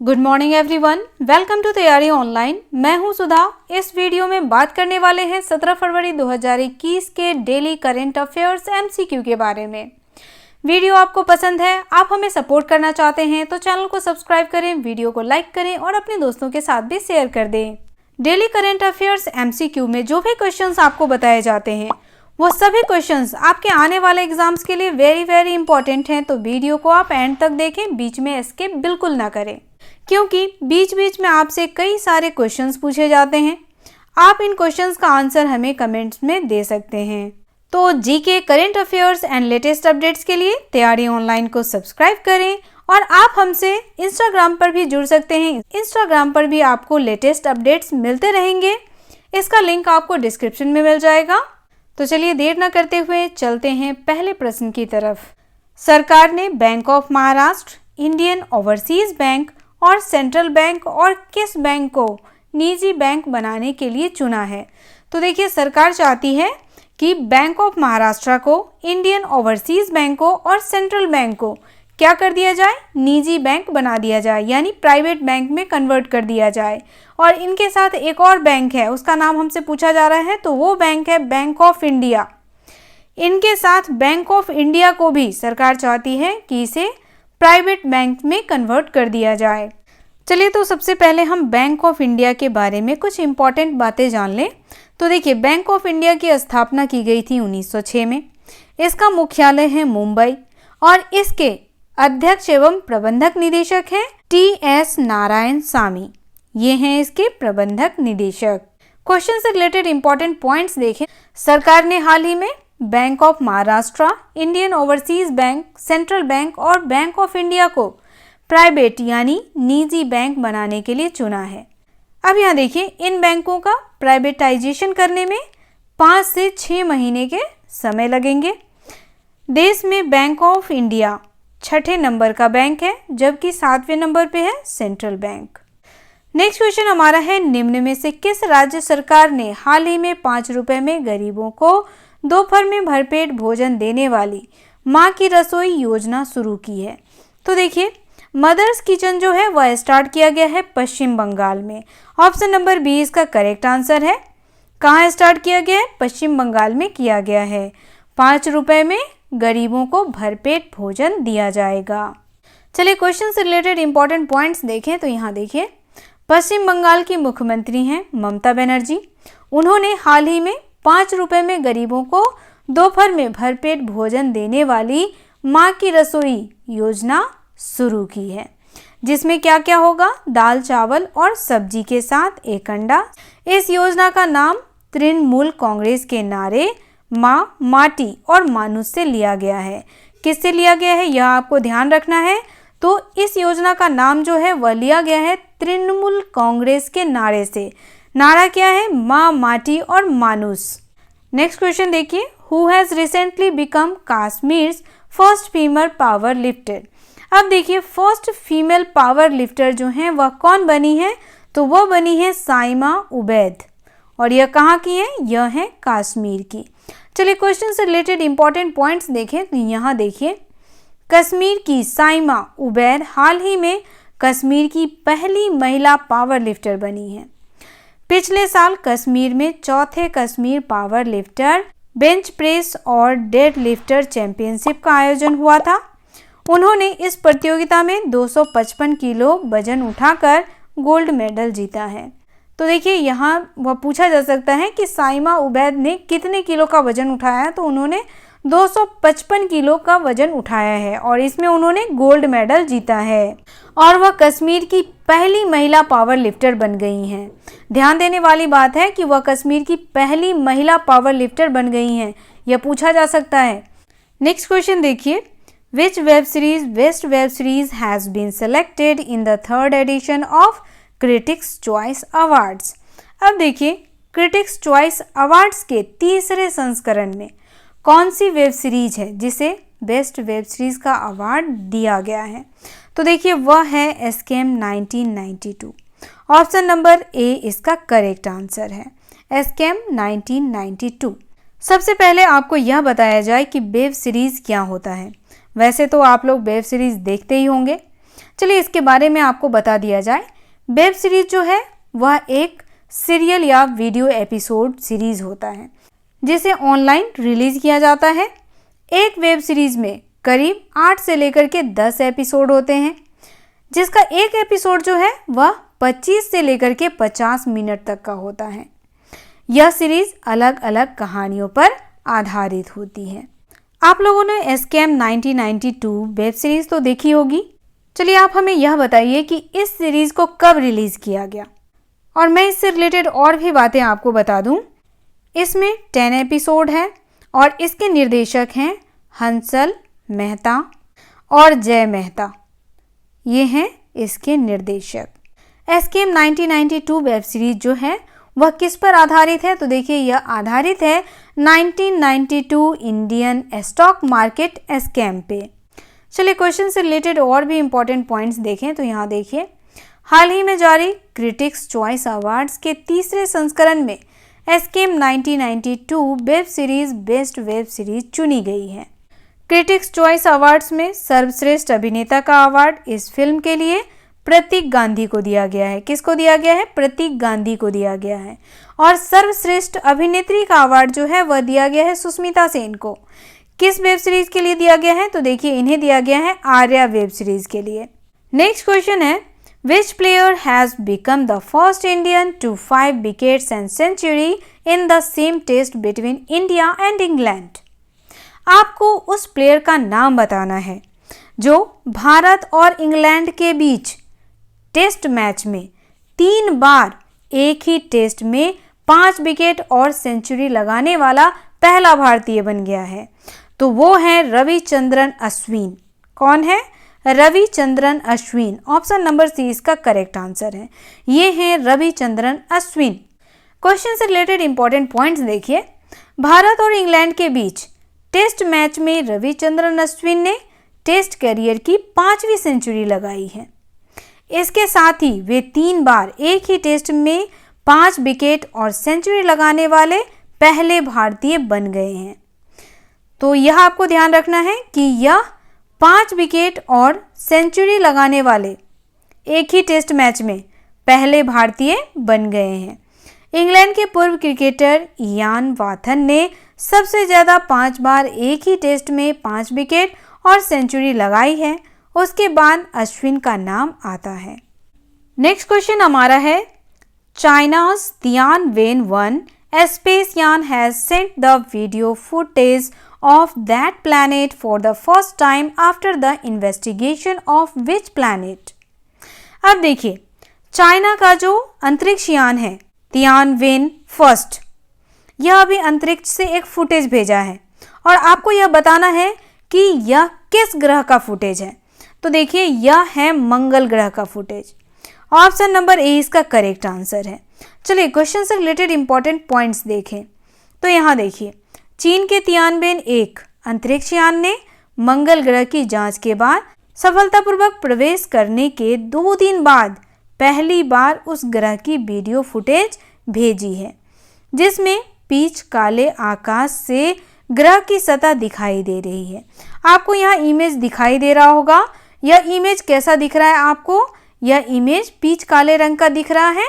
Good morning everyone, welcome to Taiyari online. मैं हूं सुधा। इस वीडियो में बात करने वाले हैं 17 फरवरी 2021 के डेली करंट अफेयर्स एमसीक्यू के बारे में। वीडियो आपको पसंद है, आप हमें सपोर्ट करना चाहते हैं तो चैनल को सब्सक्राइब करें, वीडियो को लाइक करें और अपने दोस्तों के साथ भी शेयर कर दें। डेली करंट अफेयर्स एमसीक्यू में जो भी क्वेश्चंस आपको बताए जाते हैं वो सभी क्वेश्चंस आपके आने वाले एग्जाम्स के लिए वेरी इंपॉर्टेंट हैं, तो वीडियो को आप एंड तक देखें, बीच में स्किप बिल्कुल ना करें, क्योंकि बीच बीच में आपसे कई सारे क्वेश्चंस पूछे जाते हैं। आप इन क्वेश्चंस का आंसर हमें कमेंट्स में दे सकते हैं। तो GK, current affairs and latest updates के लिए तैयारी ऑनलाइन को सब्सक्राइब करें और आप हमसे इंस्टाग्राम पर भी जुड़ सकते हैं। इंस्टाग्राम पर भी आपको लेटेस्ट अपडेट्स मिलते रहेंगे, इसका लिंक आपको डिस्क्रिप्शन में मिल जाएगा। तो चलिए देर न करते हुए चलते हैं पहले प्रश्न की तरफ। सरकार ने bank of Maharashtra, Indian overseas bank और सेंट्रल बैंक और किस बैंक को निजी बैंक बनाने के लिए चुना है? तो देखिए, सरकार चाहती है कि बैंक ऑफ महाराष्ट्र को, इंडियन ओवरसीज बैंक को और सेंट्रल बैंक को क्या कर दिया जाए? निजी बैंक बना दिया जाए, यानी प्राइवेट बैंक में कन्वर्ट कर दिया जाए। और इनके साथ एक और बैंक है, उसका नाम हमसे पूछा जा रहा है, तो वो बैंक है बैंक ऑफ इंडिया। इनके साथ बैंक ऑफ इंडिया को भी सरकार चाहती है कि इसे प्राइवेट बैंक में कन्वर्ट कर दिया जाए। चलिए, तो सबसे पहले हम बैंक ऑफ इंडिया के बारे में कुछ इंपॉर्टेंट बातें जान लें। तो देखिए, बैंक ऑफ इंडिया की स्थापना की गई थी 1906 में। इसका मुख्यालय है मुंबई और इसके अध्यक्ष एवं प्रबंधक निदेशक हैं टी.एस. नारायण सामी। ये हैं इसके प्रबंधक निदेशक। क्वेश्चन से रिलेटेड इंपॉर्टेंट पॉइंट्स देखें। सरकार ने हाल ही में bank of Maharashtra, Indian overseas bank, central bank और बैंक ऑफ इंडिया को प्राइवेट यानी निजी बैंक बनाने के लिए चुना है। अब यहाँ देखिए, इन बैंकों का प्राइवेटाइजेशन करने में 5 से 6 महीने के समय लगेंगे। देश में बैंक ऑफ इंडिया 6ठे नंबर का बैंक है, जबकि 7वें नंबर पे है सेंट्रल बैंक। नेक्स्ट क्वेश्चन हमारा है, निम्न में से किस राज्य सरकार ने हाल ही में 5 रुपए में गरीबों को दोपहर में भरपेट भोजन देने वाली माँ की रसोई योजना शुरू की है? तो देखिए, मदर्स किचन जो है वह स्टार्ट किया गया है पश्चिम बंगाल में। ऑप्शन नंबर बी इसका करेक्ट आंसर है। कहाँ स्टार्ट किया गया है? पश्चिम बंगाल में किया गया है। 5 रुपए में गरीबों को भरपेट भोजन दिया जाएगा। चलिए, क्वेश्चन से रिलेटेड इंपॉर्टेंट पॉइंट्स देखें। तो यहाँ देखिए, पश्चिम बंगाल की मुख्यमंत्री हैं ममता बनर्जी। उन्होंने हाल ही में 5 रुपए में गरीबों को दोपहर में भरपेट भोजन देने वाली माँ की रसोई योजना शुरू की है, जिसमें क्या क्या होगा? दाल, चावल और सब्जी के साथ एक अंडा। इस योजना का नाम तृणमूल कांग्रेस के नारे माँ, माटी और मानुष से लिया गया है। किससे लिया गया है, यह आपको ध्यान रखना है। तो इस योजना का नाम जो है वह लिया गया है तृणमूल कांग्रेस के नारे से। नारा क्या है? माँ, माटी और मानुष। नेक्स्ट क्वेश्चन देखिए, who has recently become Kashmir's first female power lifter? अब देखिए, फर्स्ट फीमेल पावर लिफ्टर जो हैं वह कौन बनी है? तो वह बनी है साइमा उबैद। और यह कहाँ की है? यह है कश्मीर की। चलिए, क्वेश्चन से रिलेटेड इंपॉर्टेंट पॉइंट्स देखें। तो यहाँ देखिए, कश्मीर की साइमा उबैद हाल ही में कश्मीर की पहली महिला पावर लिफ्टर बनी है। पिछले साल कश्मीर में 4थे Kashmir power lifter bench press और डेड लिफ्टर चैंपियनशिप का आयोजन हुआ था। उन्होंने इस प्रतियोगिता में 255 किलो वजन उठाकर गोल्ड मेडल जीता है। तो देखिए, यहाँ वह पूछा जा सकता है कि साइमा उबैद ने कितने किलो का वजन उठाया है? तो उन्होंने 255 किलो का वजन उठाया है और इसमें उन्होंने गोल्ड मेडल जीता है और वह कश्मीर की पहली महिला पावर लिफ्टर बन गई हैं। ध्यान देने वाली बात है कि वह कश्मीर की पहली महिला पावर लिफ्टर बन गई हैं, यह पूछा जा सकता है। नेक्स्ट क्वेश्चन देखिए, Which web series, best web series has been selected in the 3rd edition of Critics Choice Awards? अब देखिए, क्रिटिक्स चॉइस अवार्ड्स के तीसरे संस्करण में कौन सी वेब सीरीज है जिसे बेस्ट वेब सीरीज का अवार्ड दिया गया है? तो देखिए, वह है स्कैम 1992। ऑप्शन नंबर ए इसका करेक्ट आंसर है, स्कैम 1992। सबसे पहले आपको यह बताया जाए कि वेब सीरीज क्या होता है। वैसे तो आप लोग वेब सीरीज देखते ही होंगे। चलिए इसके बारे में आपको बता दिया जाए। वेब सीरीज जो है वह एक सीरियल या वीडियो एपिसोड सीरीज होता है जिसे ऑनलाइन रिलीज किया जाता है। एक वेब सीरीज में करीब 8 से लेकर के 10 एपिसोड होते हैं, जिसका एक एपिसोड जो है वह 25 से लेकर के 50 मिनट तक का होता है। यह सीरीज अलग अलग कहानियों पर आधारित होती है। आप लोगों ने एस्कैम 1992 वेब सीरीज तो देखी होगी। चलिए आप हमें यह बताइए कि इस सीरीज को कब रिलीज किया गया, और मैं इससे रिलेटेड और भी बातें आपको बता दूं। इसमें 10 एपिसोड है और इसके निर्देशक हैं हंसल मेहता और जय मेहता, ये हैं इसके निर्देशक। एस्कैम 1992 वेब सीरीज जो है वह किस पर आधारित है, तो देखिए यह आधारित है 1992 इंडियन स्टॉक मार्केट स्कैम पे। चलिए क्वेश्चन से रिलेटेड और भी इंपॉर्टेंट पॉइंट्स देखें तो यहाँ देखिए, हाल ही में जारी क्रिटिक्स चॉइस अवार्ड्स के तीसरे संस्करण में एस्कैम 1992 web series best web series चुनी गई है। क्रिटिक्स चॉइस अवार्ड्स में सर्वश्रेष्ठ अभिनेता का अवार्ड इस फिल्म के लिए प्रतीक गांधी को दिया गया है। किसको दिया गया है? प्रतीक गांधी को दिया गया है। और सर्वश्रेष्ठ अभिनेत्री का अवार्ड जो है वह दिया गया है सुष्मिता सेन को। किस वेब सीरीज के लिए दिया गया है? तो देखिए इन्हें दिया गया है आर्या वेब सीरीज के लिए। नेक्स्ट क्वेश्चन है, which player has become the first Indian to 5 wickets and century in the same test between India and England? आपको उस प्लेयर का नाम बताना है जो भारत और इंग्लैंड के बीच टेस्ट मैच में 3 बार एक ही टेस्ट में 5 विकेट और सेंचुरी लगाने वाला पहला भारतीय बन गया है। तो वो है रविचंद्रन अश्विन। कौन है? Ravichandran Ashwin. Option number C इसका करेक्ट आंसर है। ये है रविचंद्रन अश्विन। क्वेश्चन से रिलेटेड इंपॉर्टेंट पॉइंट्स देखिए, भारत और इंग्लैंड के बीच टेस्ट मैच में रविचंद्रन अश्विन ने टेस्ट करियर की 5वीं सेंचुरी लगाई है। इसके साथ ही वे 3 बार एक ही टेस्ट में 5 विकेट और सेंचुरी लगाने वाले पहले भारतीय बन गए हैं। तो यह आपको ध्यान रखना है कि यह 5 विकेट और सेंचुरी लगाने वाले एक ही टेस्ट मैच में पहले भारतीय बन गए हैं। इंग्लैंड के पूर्व क्रिकेटर इयान वाथन ने सबसे ज़्यादा 5 बार एक ही टेस्ट में 5 विकेट और सेंचुरी लगाई है। उसके बाद अश्विन का नाम आता है। नेक्स्ट क्वेश्चन हमारा है, चाइना's Tianwen-1 space yaन has sent the video footage of that planet for the first time after the investigation of which planet? अब देखिए, चाइना का जो अंतरिक्ष यान है तियानवेन फर्स्ट, यह अभी अंतरिक्ष से एक फुटेज भेजा है और आपको यह बताना है कि यह किस ग्रह का फुटेज है। तो देखिए यह है मंगल ग्रह का फुटेज। ऑप्शन नंबर ए इसका करेक्ट आंसर है। चलिए क्वेश्चन से रिलेटेड इंपॉर्टेंट पॉइंट्स देखें तो यहाँ देखिए, चीन के तियानवेन-1 अंतरिक्ष यान ने मंगल ग्रह की जांच के बाद सफलतापूर्वक प्रवेश करने के 2 दिन बाद पहली बार उस ग्रह की वीडियो फुटेज भेजी है, जिसमें पीच काले आकाश से ग्रह की सतह दिखाई दे रही है। आपको यहाँ इमेज दिखाई दे रहा होगा। यह इमेज कैसा दिख रहा है आपको? यह इमेज पीच काले रंग का दिख रहा है।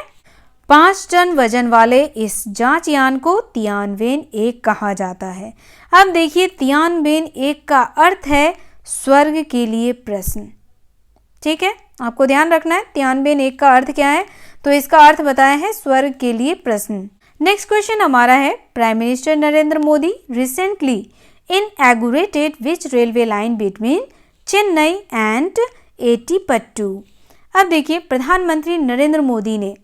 5 टन वजन वाले इस जांच यान को तियानवेन-1 कहा जाता है। अब देखिए तियानवेन-1 का अर्थ है स्वर्ग के लिए प्रश्न। ठीक है, आपको ध्यान रखना है तियानवेन-1 का अर्थ क्या है, तो इसका अर्थ बताया है स्वर्ग के लिए प्रश्न। नेक्स्ट क्वेश्चन हमारा है, prime minister Narendra Modi recently inaugurated which railway line between Chennai and Athipattu? अब देखिए प्रधानमंत्री नरेंद्र मोदी ने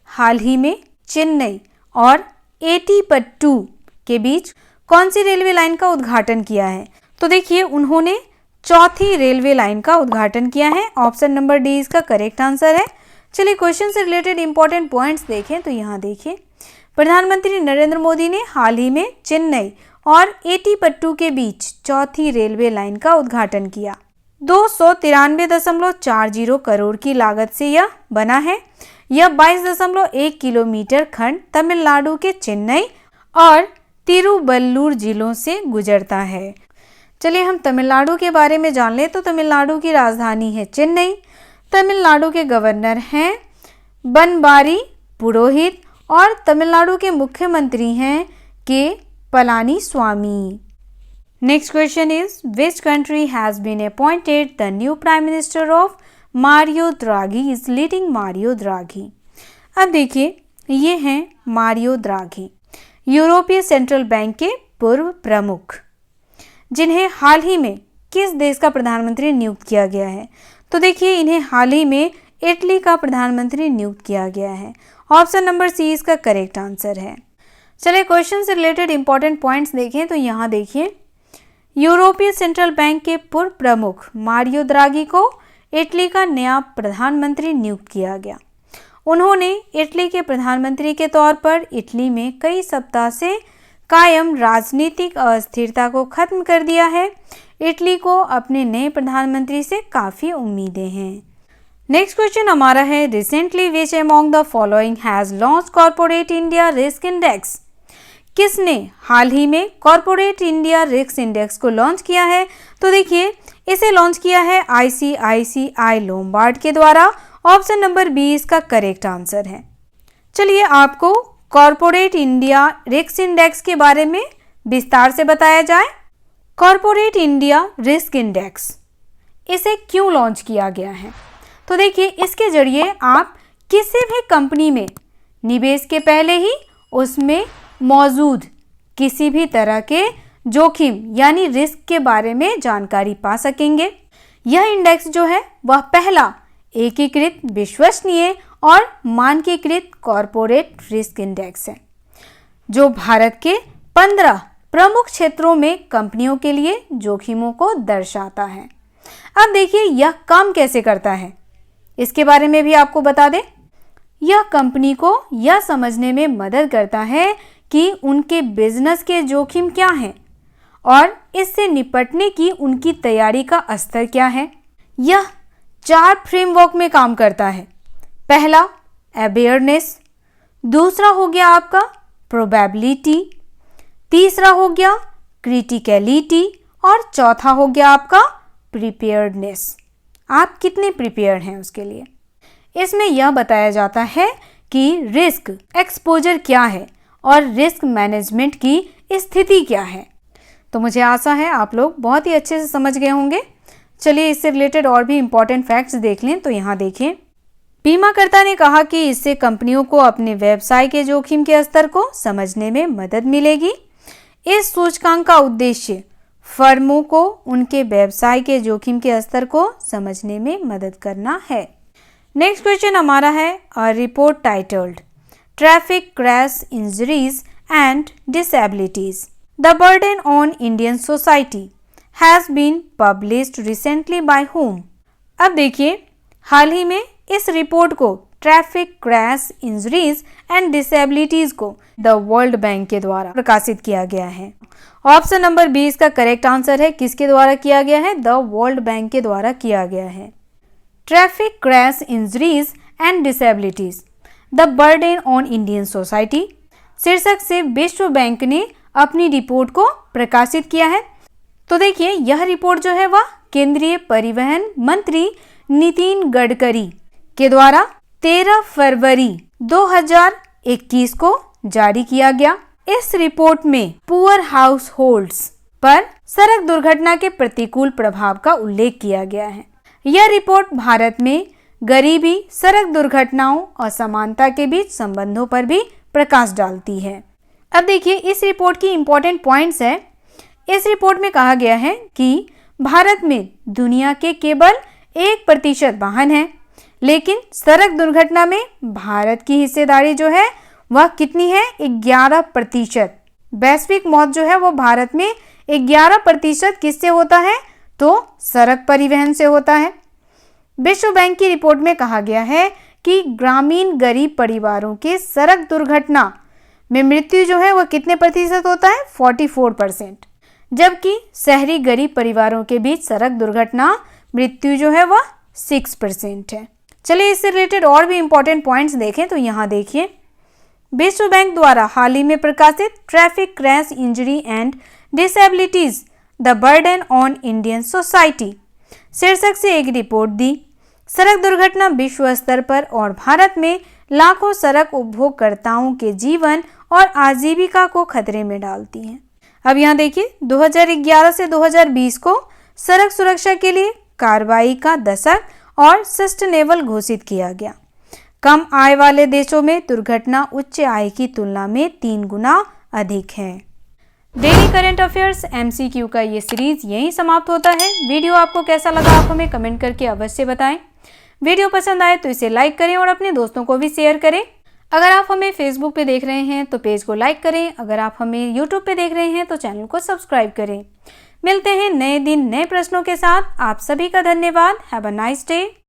हाल ही में चेन्नई और एटीपट्टू के बीच कौन सी रेलवे लाइन का उद्घाटन किया है? तो देखिए उन्होंने चौथी रेलवे लाइन का उद्घाटन किया है। ऑप्शन नंबर डी इसका करेक्ट आंसर है। चलिए क्वेश्चन से रिलेटेड इंपॉर्टेंट पॉइंट्स देखें तो यहाँ देखिए, प्रधानमंत्री नरेंद्र मोदी ने हाल ही में चेन्नई और एटीपट्टू के बीच चौथी रेलवे लाइन का उद्घाटन किया। 293.40 करोड़ की लागत से यह बना है। यह 22.1 किलोमीटर खंड तमिलनाडु के चेन्नई और तिरुवल्लुर जिलों से गुजरता है। चलिए हम तमिलनाडु के बारे में जान लें तो तमिलनाडु की राजधानी है चेन्नई। तमिलनाडु के गवर्नर हैं बनवारी पुरोहित और तमिलनाडु के मुख्यमंत्री हैं K Palaniswami. Next question is which country has been appointed the new prime minister of Mario Draghi is leading Mario Draghi. अब देखिए ये हैं मारियो द्राघी, यूरोपीय सेंट्रल बैंक के पूर्व प्रमुख, जिन्हें हाल ही में किस देश का प्रधानमंत्री नियुक्त किया गया है। तो देखिए इन्हें हाल ही में इटली का प्रधानमंत्री नियुक्त किया गया है। ऑप्शन नंबर सी इसका करेक्ट आंसर है। चलिए क्वेश्चन से रिलेटेड इंपॉर्टेंट पॉइंट्स देखें तो यहाँ देखिए यूरोपीय सेंट्रल बैंक के पूर्व प्रमुख मारियो द्राघी को इटली का नया प्रधानमंत्री नियुक्त किया गया। उन्होंने इटली के प्रधानमंत्री के तौर पर इटली में कई सप्ताह से कायम राजनीतिक अस्थिरता को खत्म कर दिया है। इटली को अपने नए प्रधानमंत्री से काफ़ी उम्मीदें हैं। नेक्स्ट क्वेश्चन हमारा है recently which among the following has launch corporate India risk index. किसने हाल ही में कॉर्पोरेट इंडिया रिस्क इंडेक्स को लॉन्च किया है। तो देखिए इसे लॉन्च किया है ICICI लोम्बार्ड के द्वारा। ऑप्शन नंबर बी इसका करेक्ट आंसर है। चलिए आपको कॉर्पोरेट इंडिया रिस्क इंडेक्स के बारे में विस्तार से बताया जाए। कॉर्पोरेट इंडिया रिस्क इंडेक्स इसे क्यों लॉन्च किया गया है। तो देखिए इसके जरिए आप किसी भी कंपनी में निवेश के पहले ही उसमें मौजूद किसी भी तरह के जोखिम यानी रिस्क के बारे में जानकारी पा सकेंगे। यह इंडेक्स जो है वह पहला एकीकृत विश्वसनीय और मानकीकृत कॉर्पोरेट रिस्क इंडेक्स है, जो भारत के 15 प्रमुख क्षेत्रों में कंपनियों के लिए जोखिमों को दर्शाता है। अब देखिए यह काम कैसे करता है, इसके बारे में भी आपको बता दें। यह कंपनी को यह समझने में मदद करता है कि उनके बिजनेस के जोखिम क्या हैं और इससे निपटने की उनकी तैयारी का स्तर क्या है। यह 4 फ्रेमवर्क में काम करता है। पहला अवेयरनेस, दूसरा हो गया आपका प्रोबेबिलिटी, तीसरा हो गया क्रिटिकलिटी और चौथा हो गया आपका प्रिपेयर्डनेस। आप कितने प्रिपेयर्ड हैं उसके लिए। इसमें यह बताया जाता है कि रिस्क एक्सपोजर क्या है और रिस्क मैनेजमेंट की स्थिति क्या है। तो मुझे आशा है आप लोग बहुत ही अच्छे से समझ गए होंगे। चलिए इससे रिलेटेड और भी इम्पोर्टेंट फैक्ट्स देख लें। तो यहाँ देखिए बीमाकर्ता ने कहा कि इससे कंपनियों को अपने व्यवसाय के जोखिम के स्तर को समझने में मदद मिलेगी। इस सूचकांक का उद्देश्य फर्मों को उनके व्यवसाय के जोखिम के स्तर को समझने में मदद करना है। नेक्स्ट क्वेश्चन हमारा है a report titled traffic crash injuries and disabilities the burden on Indian society has been published recently by whom। अब देखिए हाल ही में इस रिपोर्ट को traffic crash injuries and disabilities को द वर्ल्ड बैंक के द्वारा प्रकाशित किया गया है। ऑप्शन नंबर बी इसका करेक्ट आंसर है। किसके द्वारा किया गया है? द वर्ल्ड बैंक के द्वारा किया गया है। Traffic crash injuries and disabilities the burden on Indian society शीर्षक से विश्व बैंक ने अपनी रिपोर्ट को प्रकाशित किया है। तो देखिए यह रिपोर्ट जो है वह केंद्रीय परिवहन मंत्री नितिन गडकरी के द्वारा 13 फरवरी 2021 को जारी किया गया। इस रिपोर्ट में पुअर हाउस होल्ड्स पर सड़क दुर्घटना के प्रतिकूल प्रभाव का उल्लेख किया गया है। यह रिपोर्ट भारत में गरीबी, सड़क दुर्घटनाओं और असमानता के बीच संबंधों पर भी प्रकाश डालती है। अब देखिए इस रिपोर्ट की इम्पोर्टेंट पॉइंट्स है। इस रिपोर्ट में कहा गया है कि भारत में दुनिया के केवल 1% वाहन है, लेकिन सड़क दुर्घटना में भारत की हिस्सेदारी जो है वह कितनी है? 11%। वैश्विक मौत जो है वो भारत में 11% किससे होता है? तो सड़क परिवहन से होता है। विश्व बैंक की रिपोर्ट में कहा गया है कि ग्रामीण गरीब परिवारों के सड़क दुर्घटना में मृत्यु जो है वह कितने प्रतिशत होता है? 44%। जबकि शहरी गरीब परिवारों के बीच सड़क दुर्घटना मृत्यु जो है वह 6% है। चलिए इससे रिलेटेड और भी इंपॉर्टेंट पॉइंट्स देखें। तो यहाँ देखिए विश्व बैंक द्वारा हाल ही में प्रकाशित traffic crash injury and disabilities the burden on Indian society शीर्षक से एक रिपोर्ट दी। सड़क दुर्घटना विश्व स्तर पर और भारत में लाखों सड़क उपभोगकर्ताओं के जीवन और आजीविका को खतरे में डालती हैं। अब यहाँ देखिए, 2011 से 2020 को सड़क सुरक्षा के लिए कार्रवाई का दशक और सस्टेनेबल घोषित किया गया। कम आय वाले देशों में दुर्घटना उच्च आय की तुलना में 3 गुना अधिक है। डेली करंट अफेयर्स MCQ का ये सीरीज यहीं समाप्त होता है। वीडियो आपको कैसा लगा आप हमें कमेंट करके अवश्य बताएं। वीडियो पसंद आए तो इसे लाइक करें और अपने दोस्तों को भी शेयर करें। अगर आप हमें फेसबुक पे देख रहे हैं तो पेज को लाइक करें। अगर आप हमें यूट्यूब पे देख रहे हैं तो चैनल को सब्सक्राइब करें। मिलते हैं नए दिन नए प्रश्नों के साथ। आप सभी का धन्यवाद। Have a nice day.